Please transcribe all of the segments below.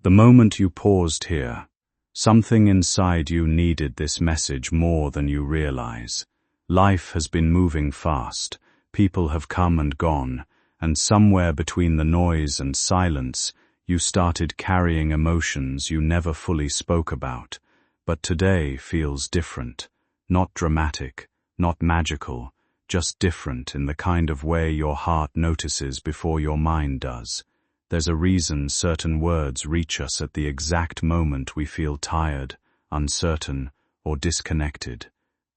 The moment you paused here, something inside you needed this message more than you realize. Life has been moving fast, people have come and gone, and somewhere between the noise and silence, you started carrying emotions you never fully spoke about. But today feels different. Not dramatic, not magical, just different in the kind of way your heart notices before your mind does. There's a reason certain words reach us at the exact moment we feel tired, uncertain, or disconnected.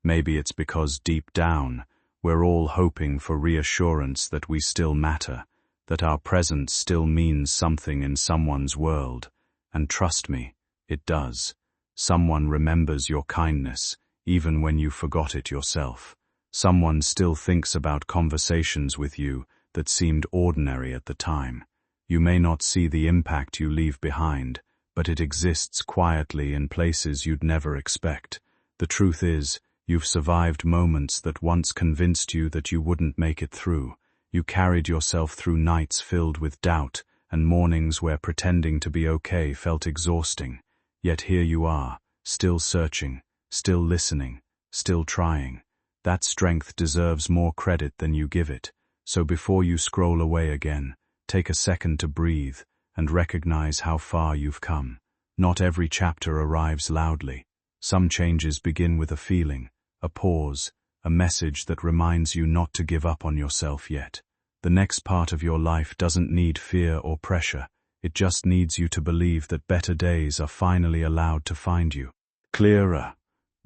Maybe it's because deep down, we're all hoping for reassurance that we still matter, that our presence still means something in someone's world. And trust me, it does. Someone remembers your kindness, even when you forgot it yourself. Someone still thinks about conversations with you that seemed ordinary at the time. You may not see the impact you leave behind, but it exists quietly in places you'd never expect. The truth is, you've survived moments that once convinced you that you wouldn't make it through. You carried yourself through nights filled with doubt and mornings where pretending to be okay felt exhausting. Yet here you are, still searching, still listening, still trying. That strength deserves more credit than you give it. So before you scroll away again, take a second to breathe and recognize how far you've come. Not every chapter arrives loudly. Some changes begin with a feeling, a pause, a message that reminds you not to give up on yourself yet. The next part of your life doesn't need fear or pressure. It just needs you to believe that better days are finally allowed to find you. Clearer,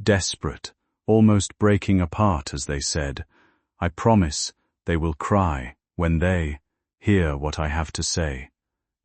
desperate, almost breaking apart, as they said. I promise they will cry when they hear what I have to say.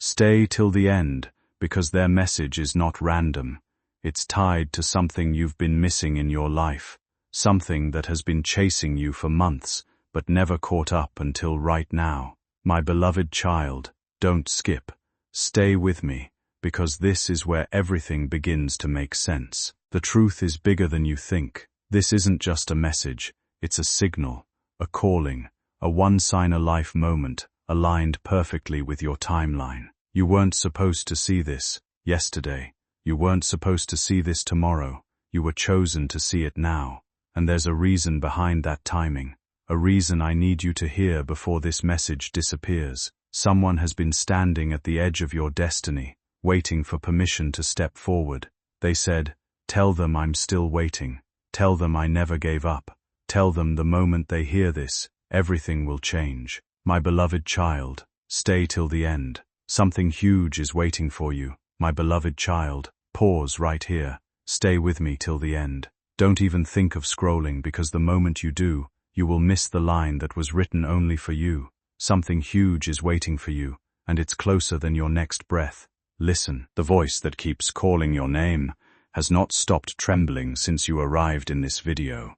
Stay till the end, because their message is not random. It's tied to something you've been missing in your life, something that has been chasing you for months, but never caught up until right now. My beloved child, don't skip. Stay with me, because this is where everything begins to make sense. The truth is bigger than you think. This isn't just a message, it's a signal, a calling, a once-in-a-life moment, aligned perfectly with your timeline. You weren't supposed to see this yesterday. You weren't supposed to see this tomorrow. You were chosen to see it now. And there's a reason behind that timing. A reason I need you to hear before this message disappears. Someone has been standing at the edge of your destiny, waiting for permission to step forward. They said, "Tell them I'm still waiting. Tell them I never gave up. Tell them the moment they hear this, everything will change." My beloved child, stay till the end. Something huge is waiting for you. My beloved child, pause right here. Stay with me till the end. Don't even think of scrolling, because the moment you do, you will miss the line that was written only for you. Something huge is waiting for you, and it's closer than your next breath. Listen, the voice that keeps calling your name has not stopped trembling since you arrived in this video.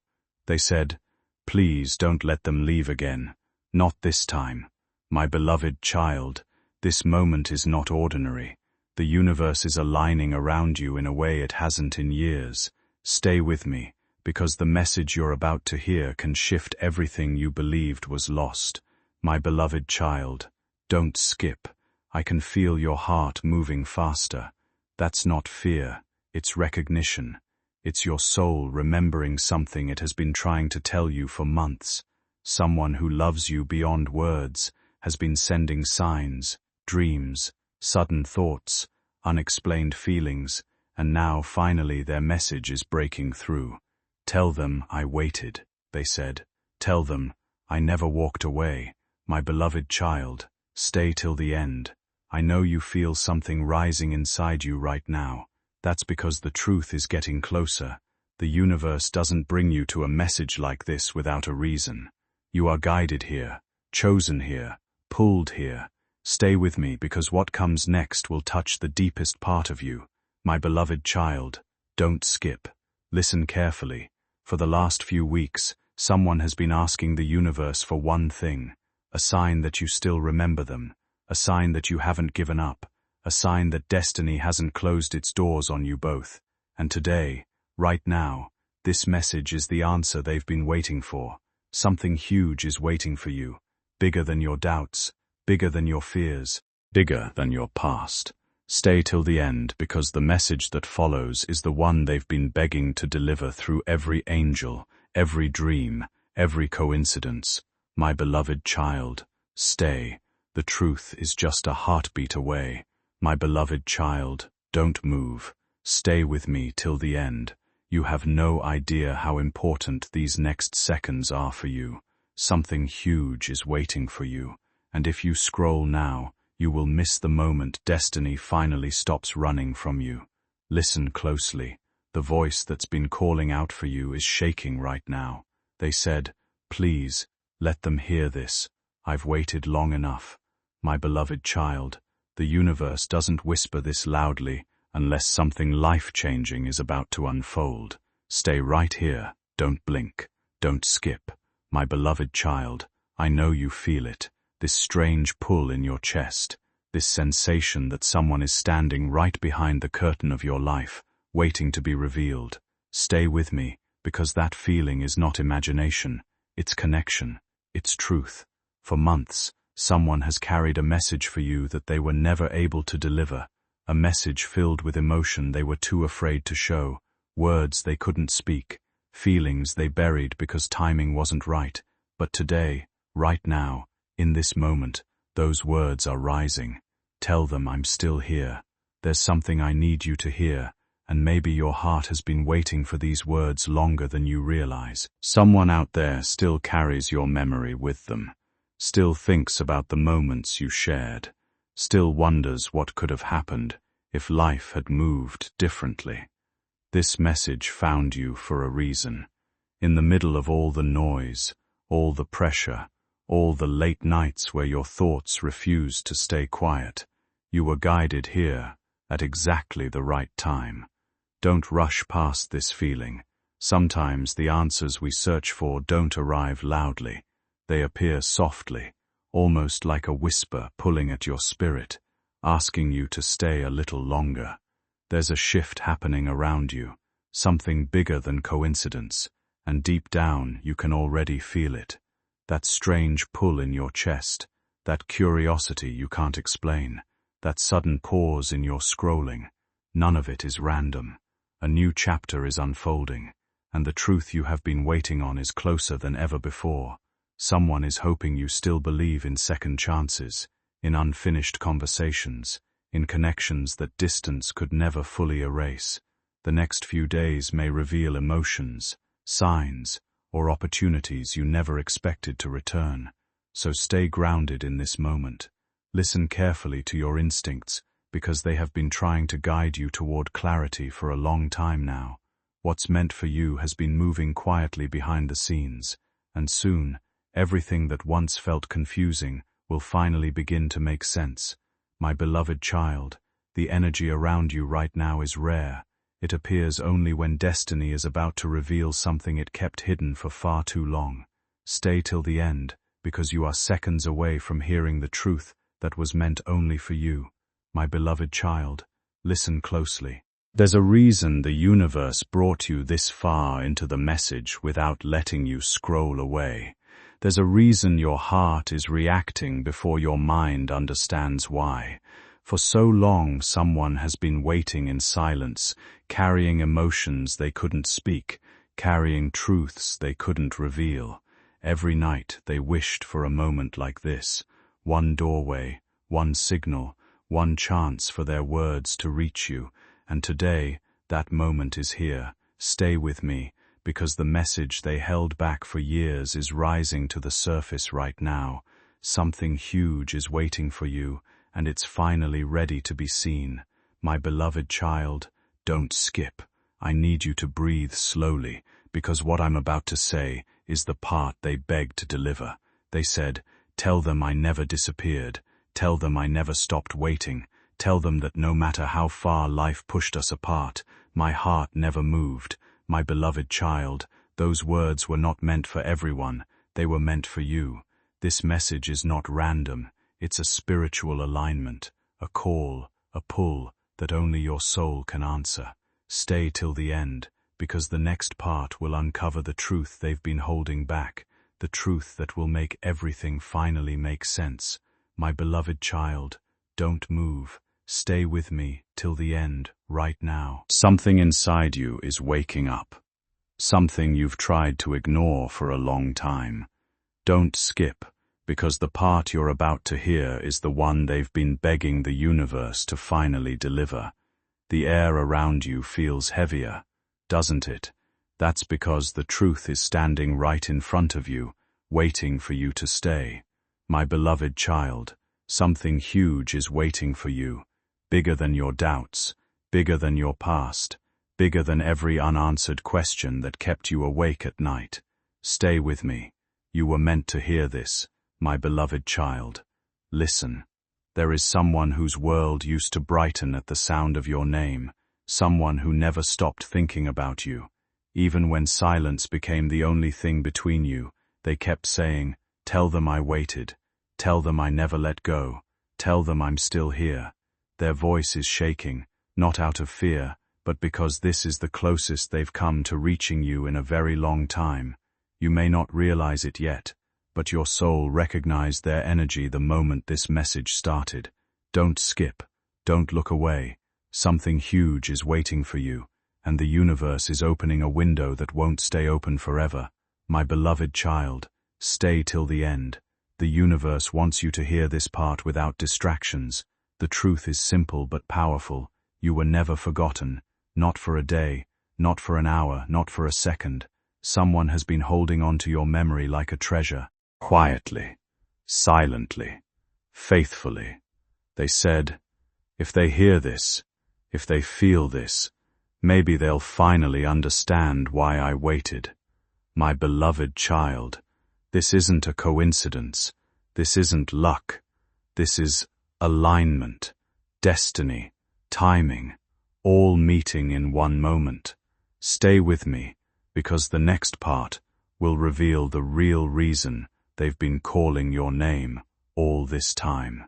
They said, "Please don't let them leave again. Not this time. My beloved child, this moment is not ordinary. The universe is aligning around you in a way it hasn't in years. Stay with me, because the message you're about to hear can shift everything you believed was lost. My beloved child, don't skip. I can feel your heart moving faster. That's not fear, it's recognition. It's your soul remembering something it has been trying to tell you for months. Someone who loves you beyond words has been sending signs, dreams, sudden thoughts, unexplained feelings, and now finally their message is breaking through. "Tell them I waited," they said. "Tell them I never walked away. My beloved child, stay till the end. I know you feel something rising inside you right now. That's because the truth is getting closer. The universe doesn't bring you to a message like this without a reason. You are guided here, chosen here, pulled here. Stay with me, because what comes next will touch the deepest part of you. My beloved child, don't skip. Listen carefully. For the last few weeks, someone has been asking the universe for one thing, a sign that you still remember them, a sign that you haven't given up, a sign that destiny hasn't closed its doors on you both. And today, right now, this message is the answer they've been waiting for. Something huge is waiting for you, bigger than your doubts, bigger than your fears, bigger than your past. Stay till the end, because the message that follows is the one they've been begging to deliver through every angel, every dream, every coincidence. My beloved child, stay. The truth is just a heartbeat away. My beloved child, don't move. Stay with me till the end. You have no idea how important these next seconds are for you. Something huge is waiting for you, and if you scroll now, you will miss the moment destiny finally stops running from you. Listen closely. The voice that's been calling out for you is shaking right now. They said, "Please, let them hear this. I've waited long enough." My beloved child, the universe doesn't whisper this loudly unless something life-changing is about to unfold. Stay right here. Don't blink. Don't skip. My beloved child, I know you feel it. This strange pull in your chest, this sensation that someone is standing right behind the curtain of your life, waiting to be revealed. Stay with me, because that feeling is not imagination, it's connection, it's truth. For months, someone has carried a message for you that they were never able to deliver, a message filled with emotion they were too afraid to show, words they couldn't speak, feelings they buried because timing wasn't right. But today, right now, in this moment, those words are rising. Tell them I'm still here. There's something I need you to hear, and maybe your heart has been waiting for these words longer than you realize. Someone out there still carries your memory with them, still thinks about the moments you shared, still wonders what could have happened if life had moved differently. This message found you for a reason. In the middle of all the noise, all the pressure, all the late nights where your thoughts refused to stay quiet, you were guided here at exactly the right time. Don't rush past this feeling. Sometimes the answers we search for don't arrive loudly. They appear softly, almost like a whisper pulling at your spirit, asking you to stay a little longer. There's a shift happening around you, something bigger than coincidence, and deep down you can already feel it. That strange pull in your chest, that curiosity you can't explain, that sudden pause in your scrolling. None of it is random. A new chapter is unfolding, and the truth you have been waiting on is closer than ever before. Someone is hoping you still believe in second chances, in unfinished conversations, in connections that distance could never fully erase. The next few days may reveal emotions, signs, or opportunities you never expected to return. So stay grounded in this moment. Listen carefully to your instincts, because they have been trying to guide you toward clarity for a long time now. What's meant for you has been moving quietly behind the scenes, and soon, everything that once felt confusing will finally begin to make sense. My beloved child, the energy around you right now is rare. It appears only when destiny is about to reveal something it kept hidden for far too long. Stay till the end, because you are seconds away from hearing the truth that was meant only for you. My beloved child, listen closely. There's a reason the universe brought you this far into the message without letting you scroll away. There's a reason your heart is reacting before your mind understands why. For so long, someone has been waiting in silence, carrying emotions they couldn't speak, carrying truths they couldn't reveal. Every night they wished for a moment like this, one doorway, one signal, one chance for their words to reach you, and today that moment is here. Stay with me, because the message they held back for years is rising to the surface right now. Something huge is waiting for you, and it's finally ready to be seen. My beloved child, don't skip. I need you to breathe slowly, because what I'm about to say is the part they begged to deliver. They said, "Tell them I never disappeared. Tell them I never stopped waiting. Tell them that no matter how far life pushed us apart, my heart never moved." My beloved child, those words were not meant for everyone. They were meant for you. This message is not random. It's a spiritual alignment, a call, a pull that only your soul can answer. Stay till the end, because the next part will uncover the truth they've been holding back, the truth that will make everything finally make sense. My beloved child, don't move. Stay with me till the end, right now. Something inside you is waking up. Something you've tried to ignore for a long time. Don't skip, because the part you're about to hear is the one they've been begging the universe to finally deliver. The air around you feels heavier, doesn't it? That's because the truth is standing right in front of you, waiting for you to stay. My beloved child, something huge is waiting for you, bigger than your doubts, bigger than your past, bigger than every unanswered question that kept you awake at night. Stay with me. You were meant to hear this, my beloved child. Listen. There is someone whose world used to brighten at the sound of your name, someone who never stopped thinking about you. Even when silence became the only thing between you, they kept saying, "Tell them I waited. Tell them I never let go. Tell them I'm still here." Their voice is shaking, not out of fear, but because this is the closest they've come to reaching you in a very long time. You may not realize it yet, but your soul recognized their energy the moment this message started. Don't skip. Don't look away. Something huge is waiting for you, and the universe is opening a window that won't stay open forever. My beloved child, stay till the end. The universe wants you to hear this part without distractions. The truth is simple but powerful. You were never forgotten. Not for a day, not for an hour, not for a second. Someone has been holding on to your memory like a treasure. Quietly, silently, faithfully. They said, if they hear this, if they feel this, maybe they'll finally understand why I waited. My beloved child, this isn't a coincidence. This isn't luck. This is alignment, destiny, timing, all meeting in one moment. Stay with me, because the next part will reveal the real reason they've been calling your name all this time.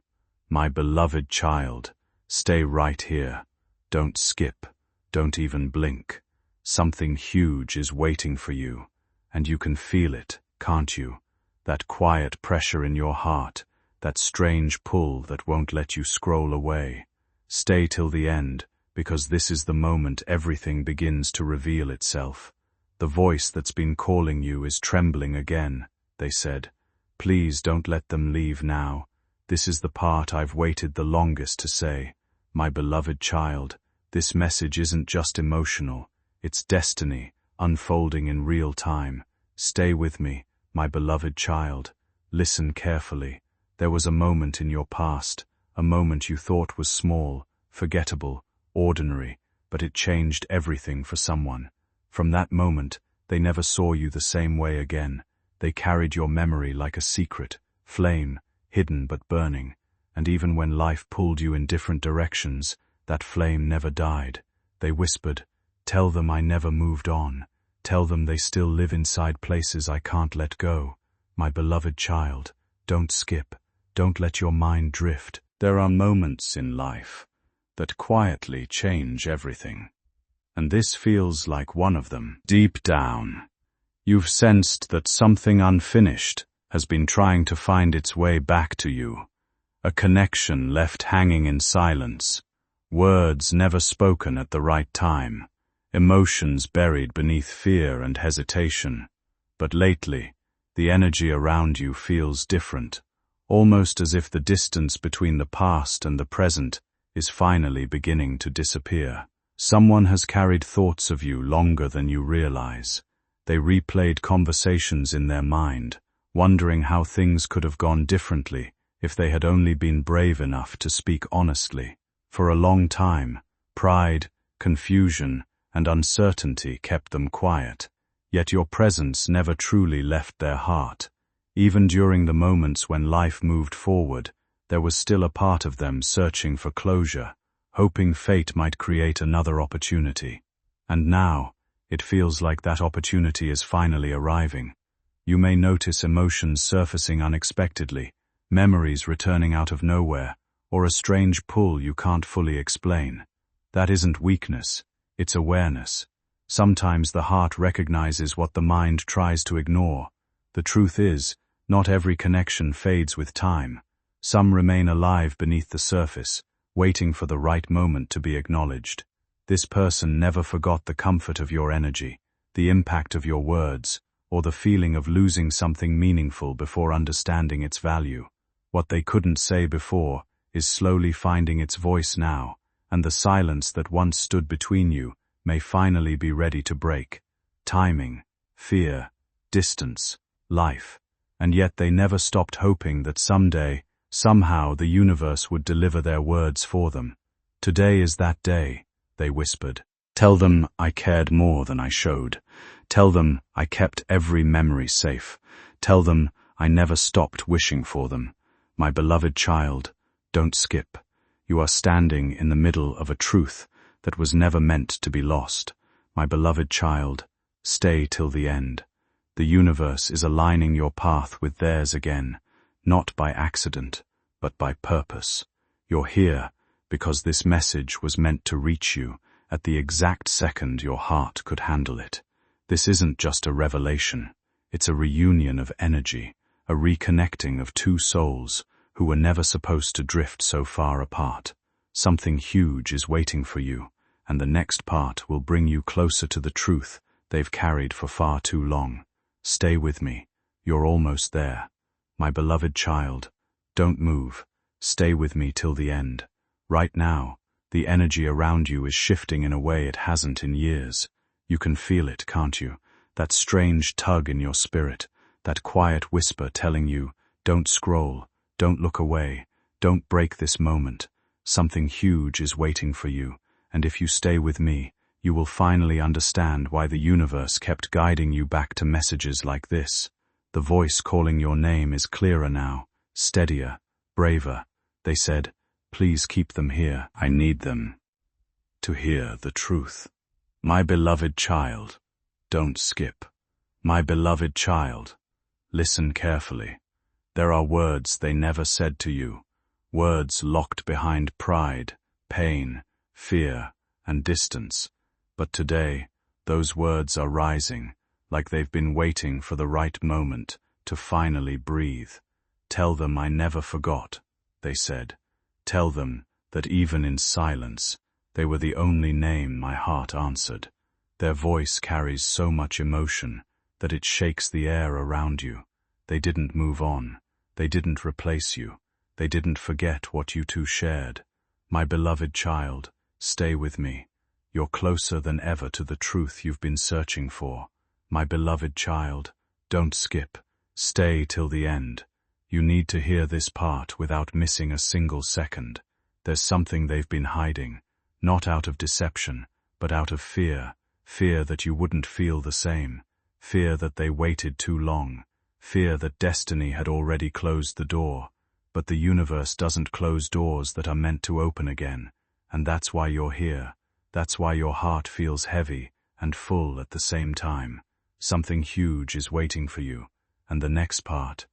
My beloved child, stay right here. Don't skip. Don't even blink. Something huge is waiting for you, and you can feel it, can't you? That quiet pressure in your heart, that strange pull that won't let you scroll away. Stay till the end, because this is the moment everything begins to reveal itself. The voice that's been calling you is trembling again, they said. Please don't let them leave now. This is the part I've waited the longest to say. My beloved child, this message isn't just emotional. It's destiny, unfolding in real time. Stay with me, my beloved child. Listen carefully. There was a moment in your past, a moment you thought was small, forgettable, ordinary, but it changed everything for someone. From that moment, they never saw you the same way again. They carried your memory like a secret, flame, hidden but burning, and even when life pulled you in different directions, that flame never died. They whispered, "Tell them I never moved on. Tell them they still live inside places I can't let go." My beloved child, don't skip. Don't let your mind drift. There are moments in life that quietly change everything. And this feels like one of them. Deep down, you've sensed that something unfinished has been trying to find its way back to you. A connection left hanging in silence. Words never spoken at the right time. Emotions buried beneath fear and hesitation. But lately, the energy around you feels different, almost as if the distance between the past and the present is finally beginning to disappear. Someone has carried thoughts of you longer than you realize. They replayed conversations in their mind, wondering how things could have gone differently if they had only been brave enough to speak honestly. For a long time, pride, confusion, and uncertainty kept them quiet, yet your presence never truly left their heart. Even during the moments when life moved forward, there was still a part of them searching for closure, hoping fate might create another opportunity. And now, it feels like that opportunity is finally arriving. You may notice emotions surfacing unexpectedly, memories returning out of nowhere, or a strange pull you can't fully explain. That isn't weakness, it's awareness. Sometimes the heart recognizes what the mind tries to ignore. The truth is, not every connection fades with time. Some remain alive beneath the surface, waiting for the right moment to be acknowledged. This person never forgot the comfort of your energy, the impact of your words, or the feeling of losing something meaningful before understanding its value. What they couldn't say before is slowly finding its voice now, and the silence that once stood between you may finally be ready to break. Timing, fear, distance, life, and yet they never stopped hoping that someday, somehow the universe would deliver their words for them. Today is that day, they whispered. Tell them I cared more than I showed. Tell them I kept every memory safe. Tell them I never stopped wishing for them. My beloved child, don't skip. You are standing in the middle of a truth that was never meant to be lost. My beloved child, stay till the end. The universe is aligning your path with theirs again, not by accident, but by purpose. You're here because this message was meant to reach you at the exact second your heart could handle it. This isn't just a revelation. It's a reunion of energy, a reconnecting of two souls who were never supposed to drift so far apart. Something huge is waiting for you, and the next part will bring you closer to the truth they've carried for far too long. Stay with me. You're almost there. My beloved child, don't move. Stay with me till the end. Right now, the energy around you is shifting in a way it hasn't in years. You can feel it, can't you? That strange tug in your spirit, that quiet whisper telling you, don't scroll, don't look away, don't break this moment. Something huge is waiting for you, and if you stay with me, you will finally understand why the universe kept guiding you back to messages like this. The voice calling your name is clearer now, steadier, braver. They said, please keep them here. I need them to hear the truth. My beloved child, don't skip. My beloved child, listen carefully. There are words they never said to you, words locked behind pride, pain, fear, and distance. But today, those words are rising, like they've been waiting for the right moment to finally breathe. Tell them I never forgot, they said. Tell them that even in silence, they were the only name my heart answered. Their voice carries so much emotion that it shakes the air around you. They didn't move on. They didn't replace you. They didn't forget what you two shared. My beloved child, stay with me. You're closer than ever to the truth you've been searching for. My beloved child, don't skip. Stay till the end. You need to hear this part without missing a single second. There's something they've been hiding, not out of deception, but out of fear. Fear that you wouldn't feel the same. Fear that they waited too long. Fear that destiny had already closed the door. But the universe doesn't close doors that are meant to open again. And that's why you're here. That's why your heart feels heavy and full at the same time. Something huge is waiting for you. And the next part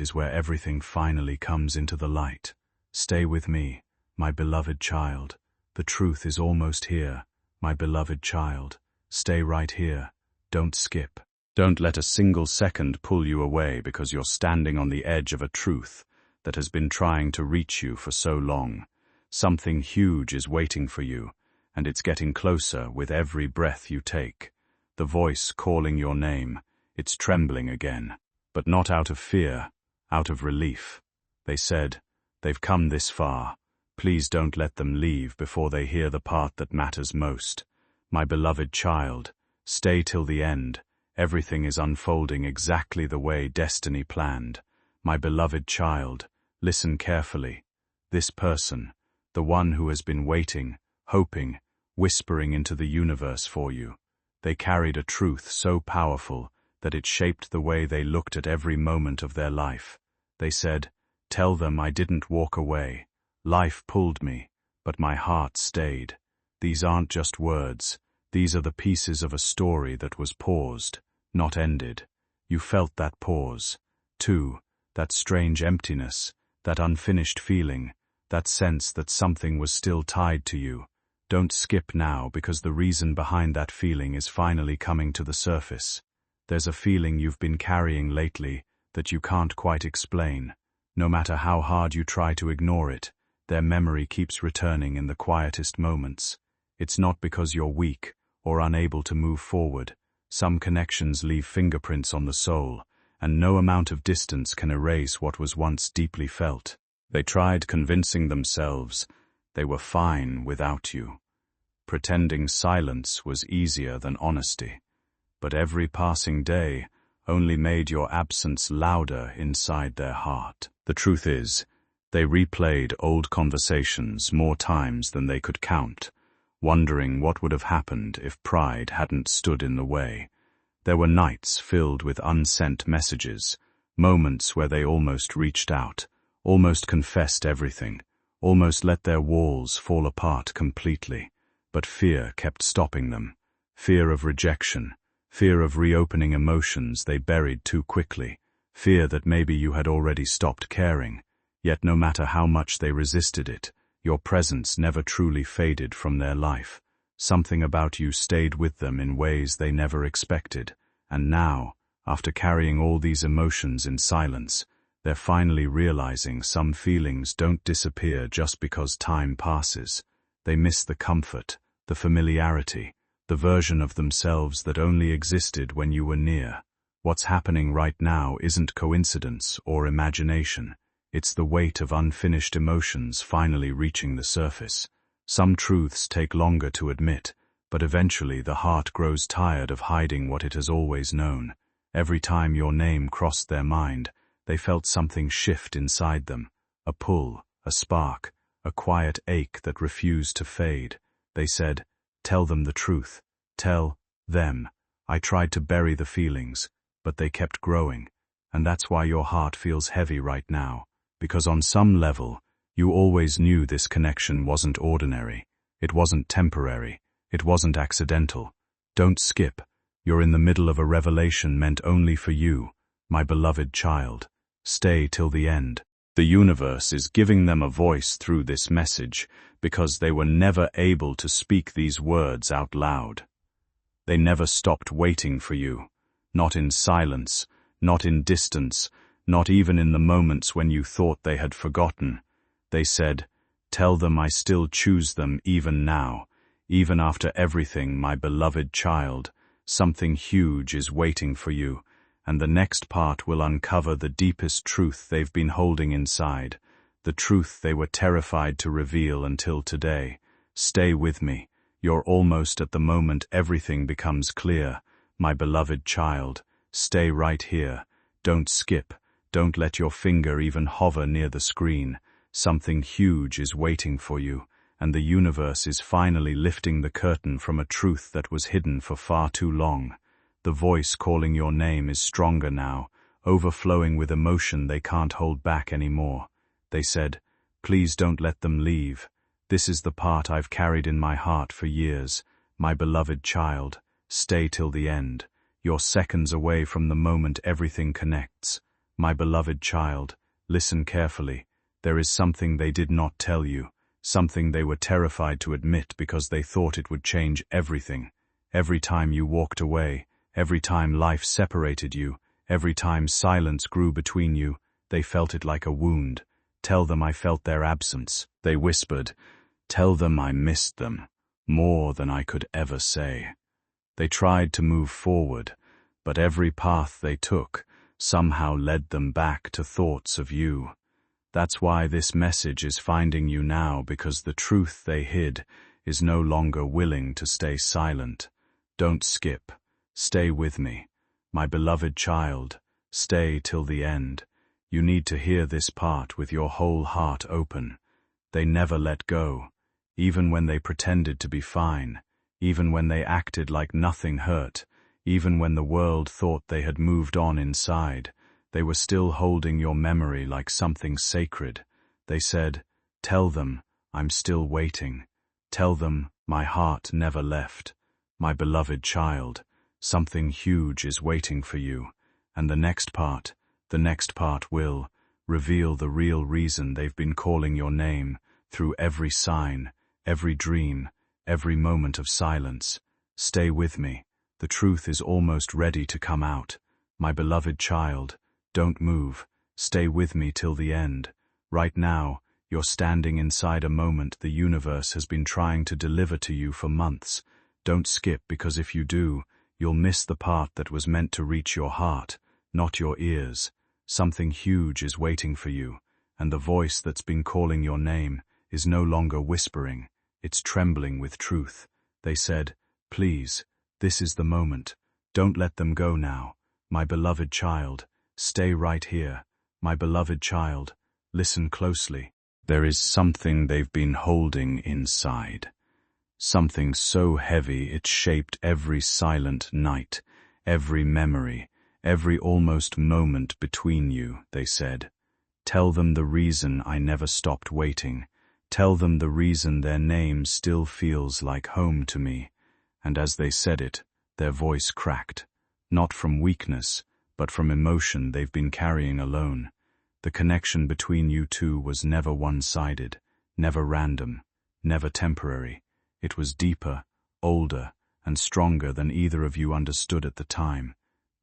is where everything finally comes into the light. Stay with me, my beloved child. The truth is almost here. My beloved child, stay right here. Don't skip. Don't let a single second pull you away because you're standing on the edge of a truth that has been trying to reach you for so long. Something huge is waiting for you, and it's getting closer with every breath you take. The voice calling your name, it's trembling again, but not out of fear, out of relief. They said, they've come this far. Please don't let them leave before they hear the part that matters most. My beloved child, stay till the end. Everything is unfolding exactly the way destiny planned. My beloved child, listen carefully. This person, the one who has been waiting, hoping, whispering into the universe for you. They carried a truth so powerful that it shaped the way they looked at every moment of their life. They said, tell them I didn't walk away. Life pulled me, but my heart stayed. These aren't just words. These are the pieces of a story that was paused, not ended. You felt that pause, too, that strange emptiness, that unfinished feeling, that sense that something was still tied to you. Don't skip now because the reason behind that feeling is finally coming to the surface. There's a feeling you've been carrying lately that you can't quite explain. No matter how hard you try to ignore it, Their memory keeps returning in the quietest moments. It's not because you're weak or unable to move forward. Some connections leave fingerprints on the soul, and no amount of distance can erase what was once deeply felt. They tried convincing themselves they were fine without you. Pretending silence was easier than honesty. But every passing day only made your absence louder inside their heart. The truth is, they replayed old conversations more times than they could count, wondering what would have happened if pride hadn't stood in the way. There were nights filled with unsent messages, moments where they almost reached out, almost confessed everything, almost let their walls fall apart completely. But fear kept stopping them. Fear of rejection, fear of reopening emotions they buried too quickly, fear that maybe you had already stopped caring. Yet no matter how much they resisted it, your presence never truly faded from their life. Something about you stayed with them in ways they never expected, and now, after carrying all these emotions in silence, they're finally realizing some feelings don't disappear just because time passes. They miss the comfort, the familiarity, the version of themselves that only existed when you were near. What's happening right now isn't coincidence or imagination. It's the weight of unfinished emotions finally reaching the surface. Some truths take longer to admit, but eventually the heart grows tired of hiding what it has always known. Every time your name crossed their mind, they felt something shift inside them. A pull, a spark, a quiet ache that refused to fade. They said, "Tell them the truth. Tell them." I tried to bury the feelings, but they kept growing. And that's why your heart feels heavy right now. Because on some level, you always knew this connection wasn't ordinary. It wasn't temporary. It wasn't accidental. Don't skip. You're in the middle of a revelation meant only for you, my beloved child. Stay till the end. The universe is giving them a voice through this message because they were never able to speak these words out loud. They never stopped waiting for you. Not in silence, not in distance, not even in the moments when you thought they had forgotten. They said, "Tell them I still choose them even now, even after everything, my beloved child. Something huge is waiting for you, and the next part will uncover the deepest truth they've been holding inside, the truth they were terrified to reveal until today. Stay with me. You're almost at the moment everything becomes clear, my beloved child. Stay right here. Don't skip. Don't let your finger even hover near the screen. Something huge is waiting for you, and the universe is finally lifting the curtain from a truth that was hidden for far too long. The voice calling your name is stronger now, overflowing with emotion they can't hold back anymore. They said, "Please don't let them leave. This is the part I've carried in my heart for years. My beloved child, stay till the end. You're seconds away from the moment everything connects. My beloved child, listen carefully. There is something they did not tell you, something they were terrified to admit because they thought it would change everything. Every time you walked away, every time life separated you, every time silence grew between you, they felt it like a wound. Tell them I felt their absence," they whispered. "Tell them I missed them, more than I could ever say." They tried to move forward, but every path they took somehow led them back to thoughts of you. That's why this message is finding you now, because the truth they hid is no longer willing to stay silent. Don't skip. Stay with me. My beloved child, stay till the end. You need to hear this part with your whole heart open. They never let go, even when they pretended to be fine, even when they acted like nothing hurt, even when the world thought they had moved on inside. They were still holding your memory like something sacred. They said, "Tell them, I'm still waiting. Tell them, my heart never left. My beloved child, something huge is waiting for you, and the next part will reveal the real reason they've been calling your name through every sign, every dream, every moment of silence. Stay with me. The truth is almost ready to come out. My beloved child, don't move. Stay with me till the end. Right now, You're standing inside a moment the universe has been trying to deliver to you for months. Don't skip, because if you do, you'll miss the part that was meant to reach your heart, not your ears. Something huge is waiting for you, and the voice that's been calling your name is no longer whispering, it's trembling with truth. They said, "Please, this is the moment. Don't let them go now. My beloved child, stay right here. My beloved child, listen closely." There is something they've been holding inside. Something so heavy it shaped every silent night, every memory, every almost moment between you, they said. Tell them the reason I never stopped waiting. Tell them the reason their name still feels like home to me. And as they said it, their voice cracked. Not from weakness, but from emotion they've been carrying alone. The connection between you two was never one-sided, never random, never temporary. It was deeper, older, and stronger than either of you understood at the time.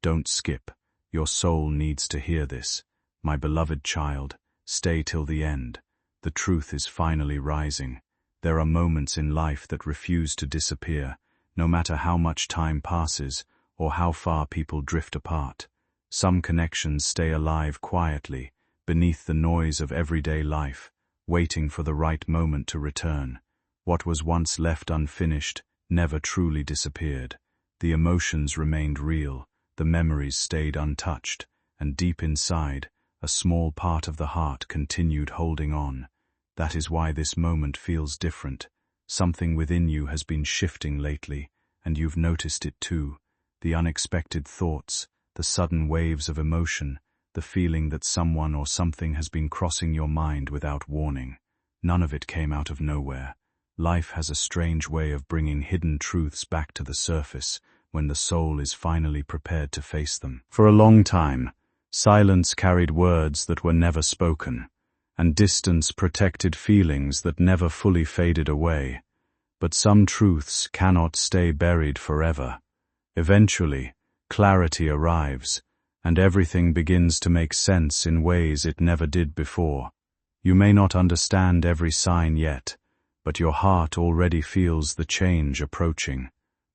Don't skip. Your soul needs to hear this. My beloved child, stay till the end. The truth is finally rising. There are moments in life that refuse to disappear, no matter how much time passes or how far people drift apart. Some connections stay alive quietly, beneath the noise of everyday life, waiting for the right moment to return. What was once left unfinished never truly disappeared. The emotions remained real, the memories stayed untouched, and deep inside, a small part of the heart continued holding on. That is why this moment feels different. Something within you has been shifting lately, and you've noticed it too. The unexpected thoughts, the sudden waves of emotion, the feeling that someone or something has been crossing your mind without warning. None of it came out of nowhere. Life has a strange way of bringing hidden truths back to the surface when the soul is finally prepared to face them. For a long time, silence carried words that were never spoken, and distance protected feelings that never fully faded away. But some truths cannot stay buried forever. Eventually, clarity arrives, and everything begins to make sense in ways it never did before. You may not understand every sign yet, but your heart already feels the change approaching.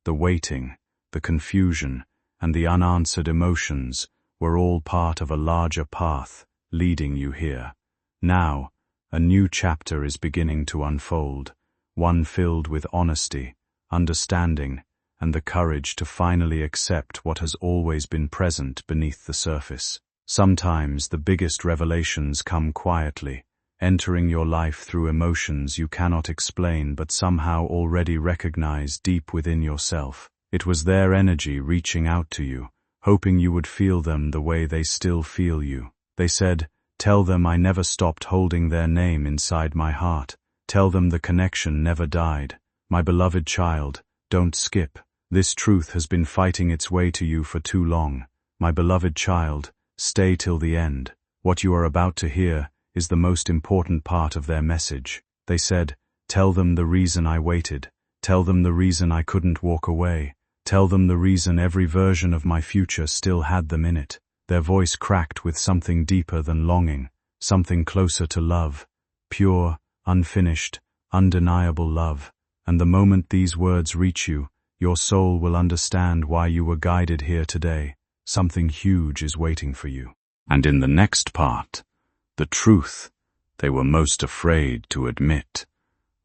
The waiting, the confusion, and the unanswered emotions were all part of a larger path leading you here. Now, a new chapter is beginning to unfold, one filled with honesty, understanding, and the courage to finally accept what has always been present beneath the surface. Sometimes the biggest revelations come quietly, entering your life through emotions you cannot explain but somehow already recognize deep within yourself. It was their energy reaching out to you, hoping you would feel them the way they still feel you. They said, "Tell them I never stopped holding their name inside my heart. Tell them the connection never died. My beloved child, don't skip. This truth has been fighting its way to you for too long. My beloved child, stay till the end. What you are about to hear is the most important part of their message." They said, "Tell them the reason I waited. Tell them the reason I couldn't walk away. Tell them the reason every version of my future still had them in it." Their voice cracked with something deeper than longing, something closer to love. Pure, unfinished, undeniable love. And the moment these words reach you, your soul will understand why you were guided here today. Something huge is waiting for you. And in the next part, the truth they were most afraid to admit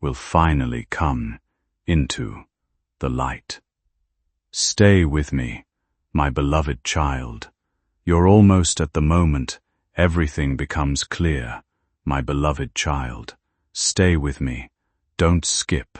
will finally come into the light. Stay with me, my beloved child. You're almost at the moment everything becomes clear. My beloved child, stay with me. Don't skip.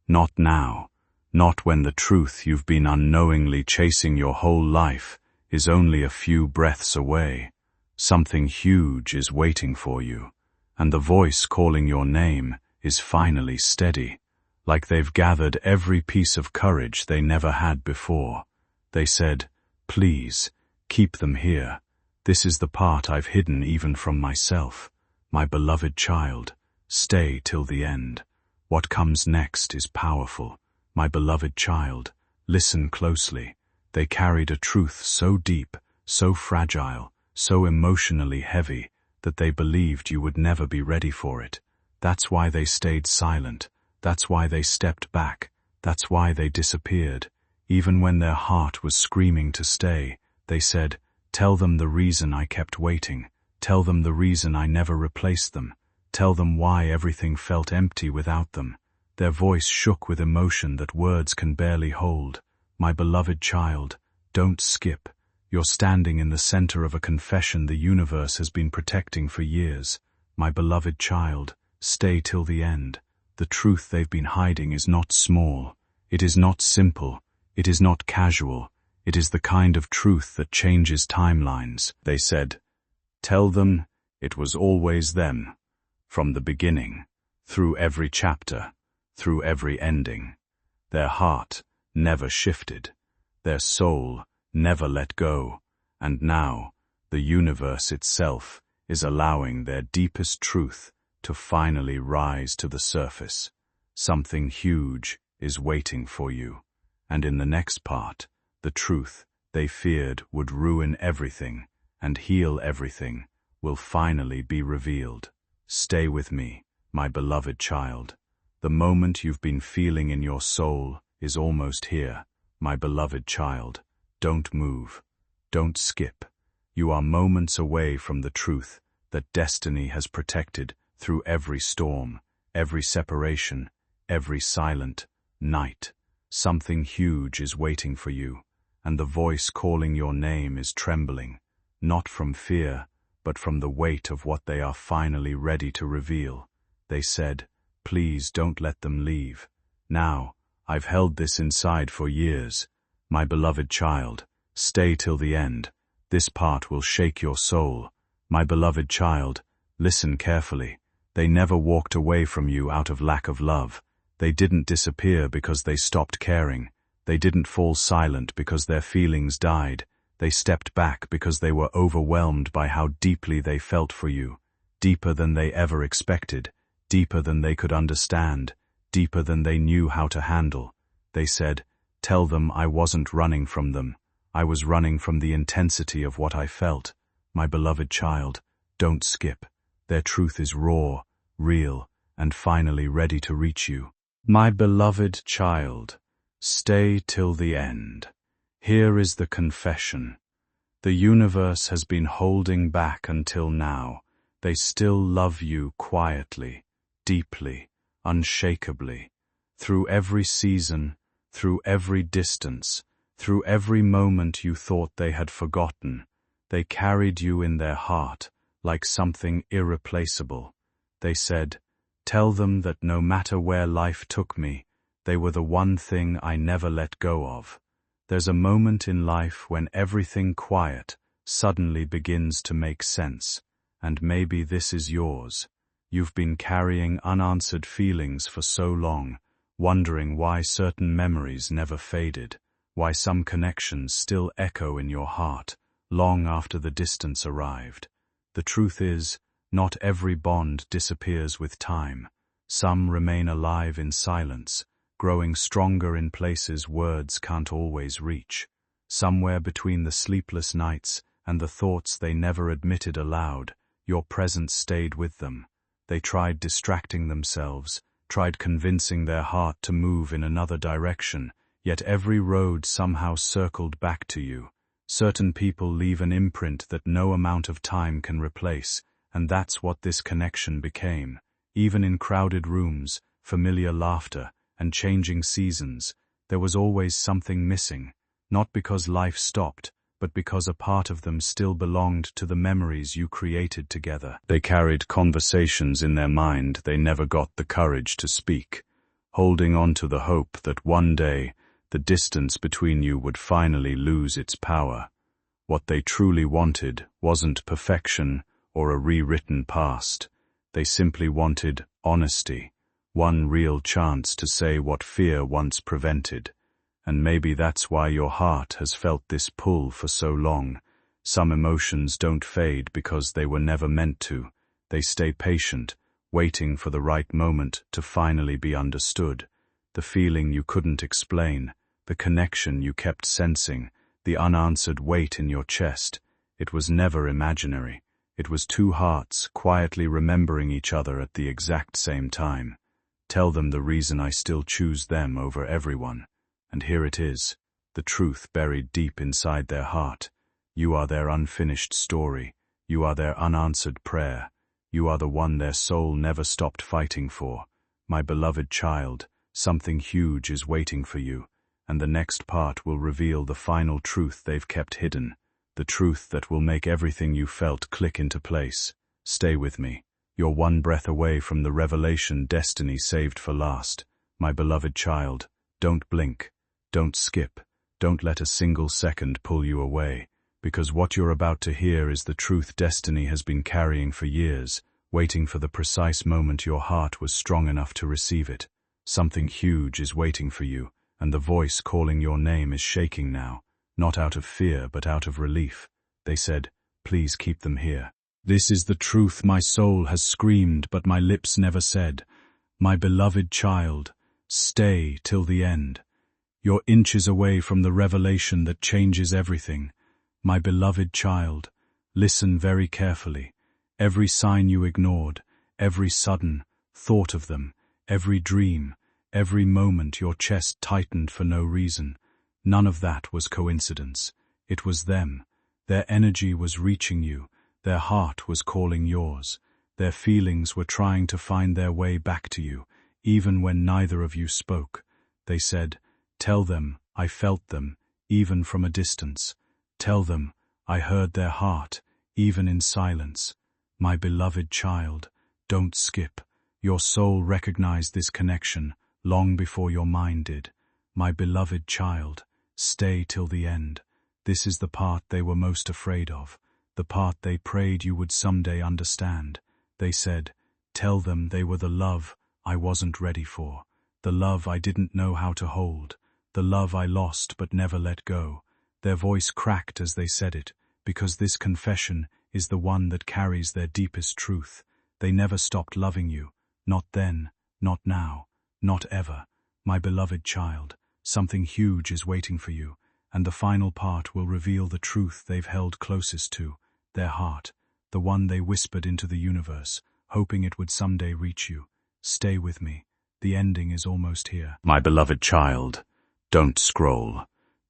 Not now. Not when the truth you've been unknowingly chasing your whole life is only a few breaths away. Something huge is waiting for you, and the voice calling your name is finally steady, like they've gathered every piece of courage they never had before. They said, "Please, keep them here. This is the part I've hidden even from myself. My beloved child, stay till the end. What comes next is powerful. My beloved child, listen closely." They carried a truth so deep, so fragile, so emotionally heavy, that they believed you would never be ready for it. That's why they stayed silent. That's why they stepped back. That's why they disappeared. Even when their heart was screaming to stay, they said, "Tell them the reason I kept waiting. Tell them the reason I never replaced them. Tell them why everything felt empty without them." Their voice shook with emotion that words can barely hold. "My beloved child, don't skip. You're standing in the center of a confession the universe has been protecting for years. My beloved child, stay till the end. The truth they've been hiding is not small. It is not simple. It is not casual. It is the kind of truth that changes timelines." They said, "Tell them it was always them. From the beginning, through every chapter, through every ending. Their heart never shifted. Their soul never let go. And now, the universe itself is allowing their deepest truth to finally rise to the surface. Something huge is waiting for you. And in the next part, the truth they feared would ruin everything and heal everything will finally be revealed. Stay with me, my beloved child. The moment you've been feeling in your soul is almost here, my beloved child. Don't move. Don't skip. You are moments away from the truth that destiny has protected through every storm, every separation, every silent night. Something huge is waiting for you, and the voice calling your name is trembling, not from fear, but from the weight of what they are finally ready to reveal. They said, "Please don't let them leave. Now, I've held this inside for years. My beloved child, stay till the end. This part will shake your soul. My beloved child, listen carefully. They never walked away from you out of lack of love. They didn't disappear because they stopped caring. They didn't fall silent because their feelings died. They stepped back because they were overwhelmed by how deeply they felt for you, deeper than they ever expected, deeper than they could understand, deeper than they knew how to handle." They said, "Tell them I wasn't running from them. I was running from the intensity of what I felt. My beloved child, don't skip. Their truth is raw, real, and finally ready to reach you. My beloved child, stay till the end. Here is the confession. The universe has been holding back until now. They still love you quietly, deeply, unshakably. Through every season, through every distance, through every moment you thought they had forgotten, they carried you in their heart like something irreplaceable. They said, "Tell them that no matter where life took me, they were the one thing I never let go of." There's a moment in life when everything quiet suddenly begins to make sense, and maybe this is yours. You've been carrying unanswered feelings for so long, wondering why certain memories never faded, why some connections still echo in your heart long after the distance arrived. The truth is, not every bond disappears with time. Some remain alive in silence, growing stronger in places words can't always reach. Somewhere between the sleepless nights and the thoughts they never admitted aloud, your presence stayed with them. They tried distracting themselves, tried convincing their heart to move in another direction, yet every road somehow circled back to you. Certain people leave an imprint that no amount of time can replace, and that's what this connection became. Even in crowded rooms, familiar laughter, and changing seasons, there was always something missing, not because life stopped, but because a part of them still belonged to the memories you created together. They carried conversations in their mind they never got the courage to speak, holding on to the hope that one day the distance between you would finally lose its power. What they truly wanted wasn't perfection or a rewritten past. They simply wanted honesty, one real chance to say what fear once prevented. And maybe that's why your heart has felt this pull for so long. Some emotions don't fade because they were never meant to. They stay patient, waiting for the right moment to finally be understood. The feeling you couldn't explain, the connection you kept sensing, the unanswered weight in your chest. It was never imaginary. It was two hearts quietly remembering each other at the exact same time. Tell them the reason I still choose them over everyone. And here it is, the truth buried deep inside their heart. You are their unfinished story. You are their unanswered prayer. You are the one their soul never stopped fighting for. My beloved child, something huge is waiting for you, and the next part will reveal the final truth they've kept hidden, the truth that will make everything you felt click into place. Stay with me. You're one breath away from the revelation destiny saved for last. My beloved child, don't blink, don't skip, don't let a single second pull you away, because what you're about to hear is the truth destiny has been carrying for years, waiting for the precise moment your heart was strong enough to receive it. Something huge is waiting for you, and the voice calling your name is shaking now, not out of fear but out of relief. They said, please keep them here. This is the truth my soul has screamed but my lips never said. My beloved child, stay till the end. You're inches away from the revelation that changes everything. My beloved child, listen very carefully. Every sign you ignored, every sudden thought of them, every dream, every moment your chest tightened for no reason, none of that was coincidence. It was them. Their energy was reaching you. Their heart was calling yours. Their feelings were trying to find their way back to you, even when neither of you spoke. They said, tell them I felt them, even from a distance. Tell them I heard their heart, even in silence. My beloved child, don't skip. Your soul recognized this connection long before your mind did. My beloved child, stay till the end. This is the part they were most afraid of. The part they prayed you would someday understand. They said, tell them they were the love I wasn't ready for, the love I didn't know how to hold, the love I lost but never let go. Their voice cracked as they said it, because this confession is the one that carries their deepest truth. They never stopped loving you, not then, not now, not ever. My beloved child, something huge is waiting for you, and the final part will reveal the truth they've held closest to, their heart, the one they whispered into the universe, hoping it would someday reach you. Stay with me. The ending is almost here. My beloved child, don't scroll.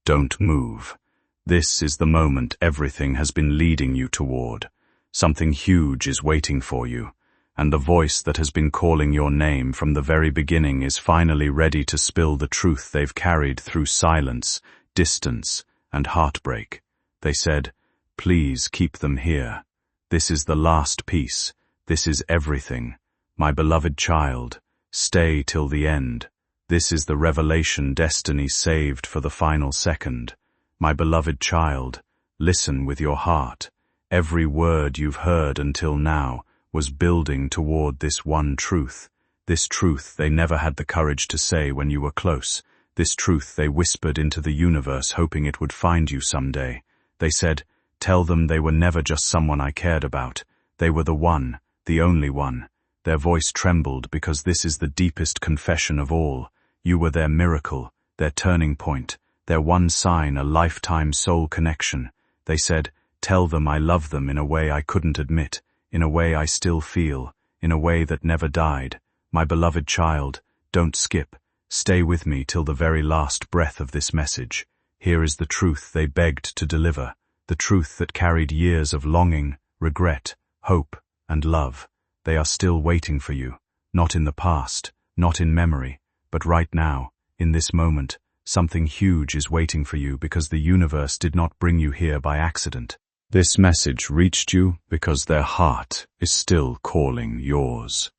Don't move. This is the moment everything has been leading you toward. Something huge is waiting for you, and the voice that has been calling your name from the very beginning is finally ready to spill the truth they've carried through silence, distance, and heartbreak. They said, please keep them here. This is the last piece. This is everything. My beloved child, stay till the end. This is the revelation destiny saved for the final second. My beloved child, listen with your heart. Every word you've heard until now was building toward this one truth. This truth they never had the courage to say when you were close. This truth they whispered into the universe hoping it would find you someday. They said, tell them they were never just someone I cared about. They were the one, the only one. Their voice trembled because this is the deepest confession of all. You were their miracle, their turning point, their one sign, a lifetime soul connection. They said, tell them I love them in a way I couldn't admit, in a way I still feel, in a way that never died. My beloved child, don't skip. Stay with me till the very last breath of this message. Here is the truth they begged to deliver, the truth that carried years of longing, regret, hope, and love. They are still waiting for you, not in the past, not in memory, but right now, in this moment. Something huge is waiting for you because the universe did not bring you here by accident. This message reached you because their heart is still calling yours.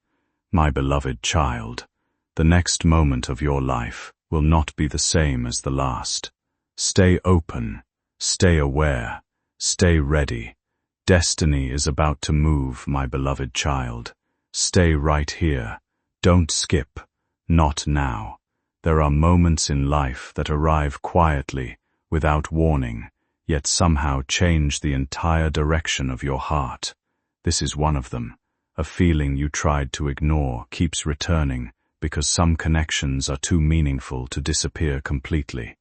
My beloved child, the next moment of your life will not be the same as the last. Stay open, stay aware, stay ready. Destiny is about to move, my beloved child. Stay right here. Don't skip. Not now. There are moments in life that arrive quietly, without warning, yet somehow change the entire direction of your heart. This is one of them. A feeling you tried to ignore keeps returning because some connections are too meaningful to disappear completely.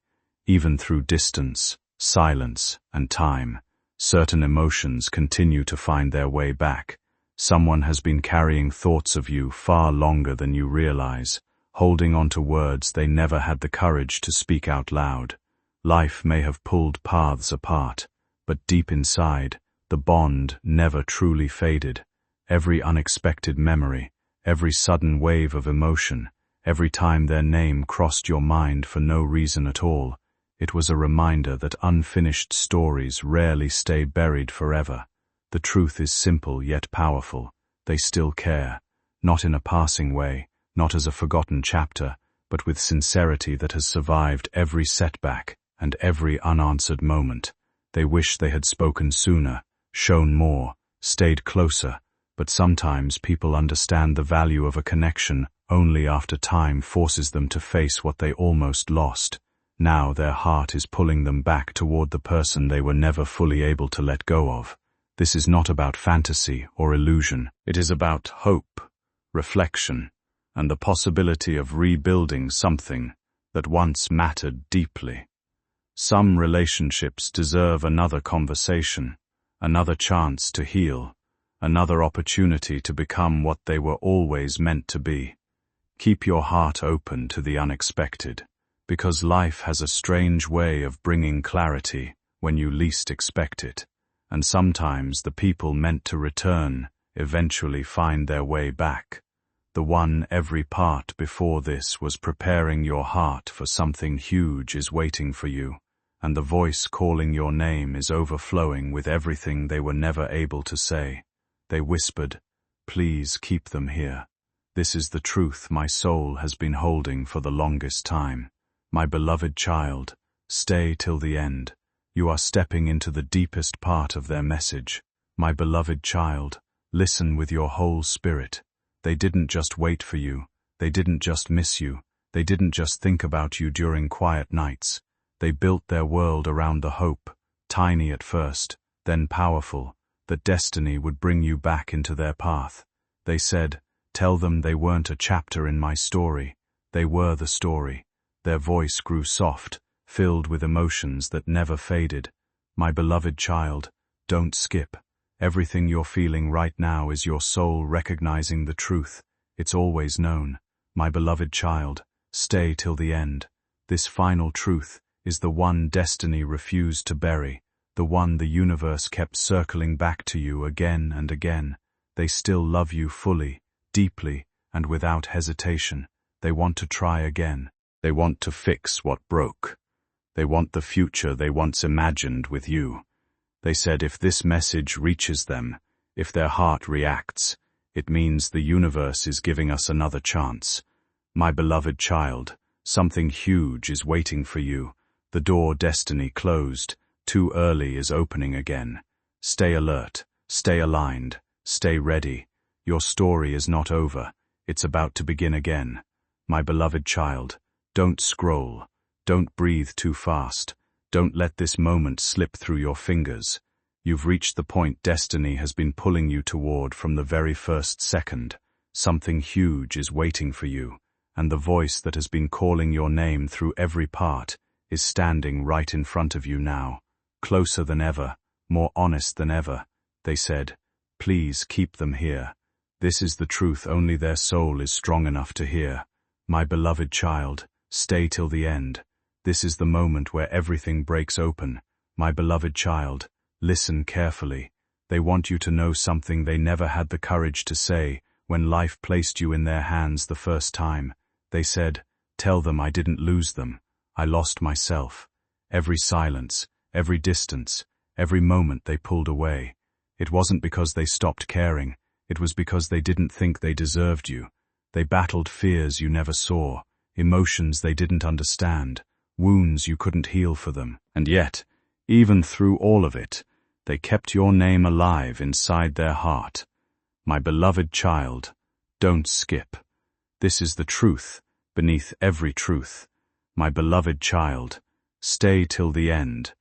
Even through distance, silence, and time, Certain emotions continue to find their way back. Someone has been carrying thoughts of you far longer than you realize, holding on to words they never had the courage to speak out loud. Life may have pulled paths apart, but deep inside, the bond never truly faded. Every unexpected memory, every sudden wave of emotion, every time their name crossed your mind for no reason at all, it was a reminder that unfinished stories rarely stay buried forever. The truth is simple yet powerful. They still care, not in a passing way, not as a forgotten chapter, but with sincerity that has survived every setback and every unanswered moment. They wish they had spoken sooner, shown more, stayed closer, but sometimes people understand the value of a connection only after time forces them to face what they almost lost. Now their heart is pulling them back toward the person they were never fully able to let go of. This is not about fantasy or illusion. It is about hope, reflection, and the possibility of rebuilding something that once mattered deeply. Some relationships deserve another conversation, another chance to heal, another opportunity to become what they were always meant to be. Keep your heart open to the unexpected, because life has a strange way of bringing clarity when you least expect it, and sometimes the people meant to return eventually find their way back. The one every part before this was preparing your heart for something huge is waiting for you, and the voice calling your name is overflowing with everything they were never able to say. They whispered, "Please keep them here. This is the truth my soul has been holding for the longest time. My beloved child, stay till the end. You are stepping into the deepest part of their message. My beloved child, listen with your whole spirit. They didn't just wait for you. They didn't just miss you. They didn't just think about you during quiet nights. They built their world around the hope, tiny at first, then powerful, that destiny would bring you back into their path. They said, tell them they weren't a chapter in my story. They were the story. Their voice grew soft, filled with emotions that never faded. My beloved child, don't skip. Everything you're feeling right now is your soul recognizing the truth. It's always known. My beloved child, stay till the end. This final truth is the one destiny refused to bury, the one the universe kept circling back to you again and again. They still love you fully, deeply, and without hesitation. They want to try again. They want to fix what broke. They want the future they once imagined with you. They said if this message reaches them, if their heart reacts, it means the universe is giving us another chance. My beloved child, something huge is waiting for you. The door destiny closed, too early is opening again. Stay alert, stay aligned, stay ready. Your story is not over. It's about to begin again. My beloved child, don't scroll. Don't breathe too fast. Don't let this moment slip through your fingers. You've reached the point destiny has been pulling you toward from the very first second. Something huge is waiting for you, and the voice that has been calling your name through every part is standing right in front of you now, closer than ever, more honest than ever. They said, please keep them here. This is the truth only their soul is strong enough to hear. My beloved child, stay till the end. This is the moment where everything breaks open. My beloved child, listen carefully. They want you to know something they never had the courage to say when life placed you in their hands the first time. They said, tell them I didn't lose them. I lost myself. Every silence, every distance, every moment they pulled away. It wasn't because they stopped caring. It was because they didn't think they deserved you. They battled fears you never saw, emotions they didn't understand, wounds you couldn't heal for them. And yet, even through all of it, they kept your name alive inside their heart. My beloved child, don't skip. This is the truth beneath every truth. My beloved child, stay till the end.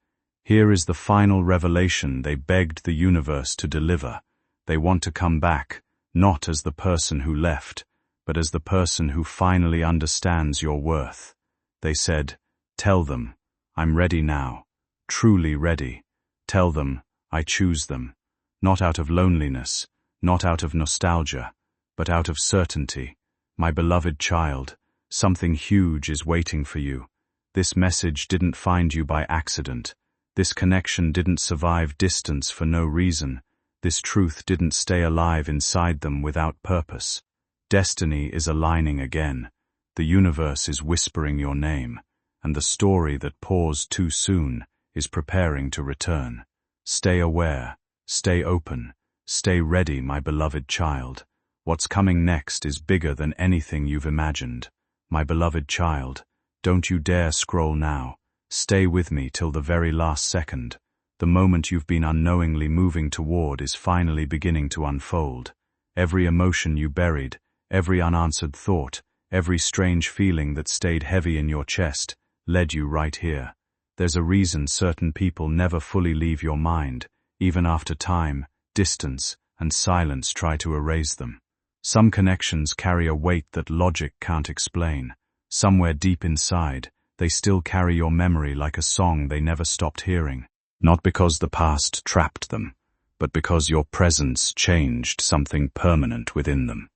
Here is the final revelation they begged the universe to deliver. They want to come back, not as the person who left, but as the person who finally understands your worth. They said, tell them, I'm ready now, truly ready. Tell them, I choose them, not out of loneliness, not out of nostalgia, but out of certainty. My beloved child, something huge is waiting for you. This message didn't find you by accident. This connection didn't survive distance for no reason. This truth didn't stay alive inside them without purpose. Destiny is aligning again. The universe is whispering your name, and the story that paused too soon is preparing to return. Stay aware, stay open, stay ready, my beloved child. What's coming next is bigger than anything you've imagined. My beloved child, don't you dare scroll now. Stay with me till the very last second. The moment you've been unknowingly moving toward is finally beginning to unfold. Every emotion you buried, every unanswered thought, every strange feeling that stayed heavy in your chest, led you right here. There's a reason certain people never fully leave your mind, even after time, distance, and silence try to erase them. Some connections carry a weight that logic can't explain. Somewhere deep inside, they still carry your memory like a song they never stopped hearing. Not because the past trapped them, but because your presence changed something permanent within them.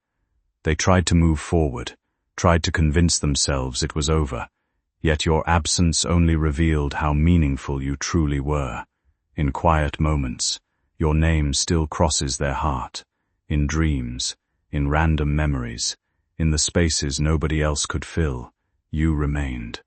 They tried to move forward, tried to convince themselves it was over, yet your absence only revealed how meaningful you truly were. In quiet moments, your name still crosses their heart, in dreams, in random memories, in the spaces nobody else could fill. You remained.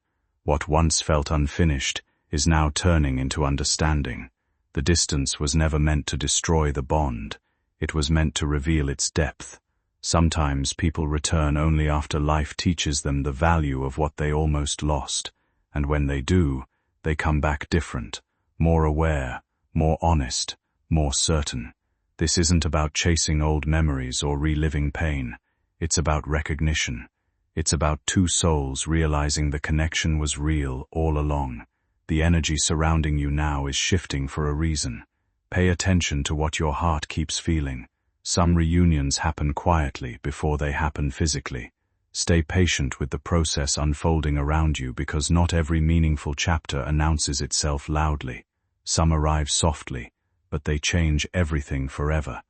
What once felt unfinished is now turning into understanding. The distance was never meant to destroy the bond. It was meant to reveal its depth. Sometimes people return only after life teaches them the value of what they almost lost, and when they do, they come back different, more aware, more honest, more certain. This isn't about chasing old memories or reliving pain. It's about recognition. It's about two souls realizing the connection was real all along. The energy surrounding you now is shifting for a reason. Pay attention to what your heart keeps feeling. Some reunions happen quietly before they happen physically. Stay patient with the process unfolding around you, because not every meaningful chapter announces itself loudly. Some arrive softly, but they change everything forever.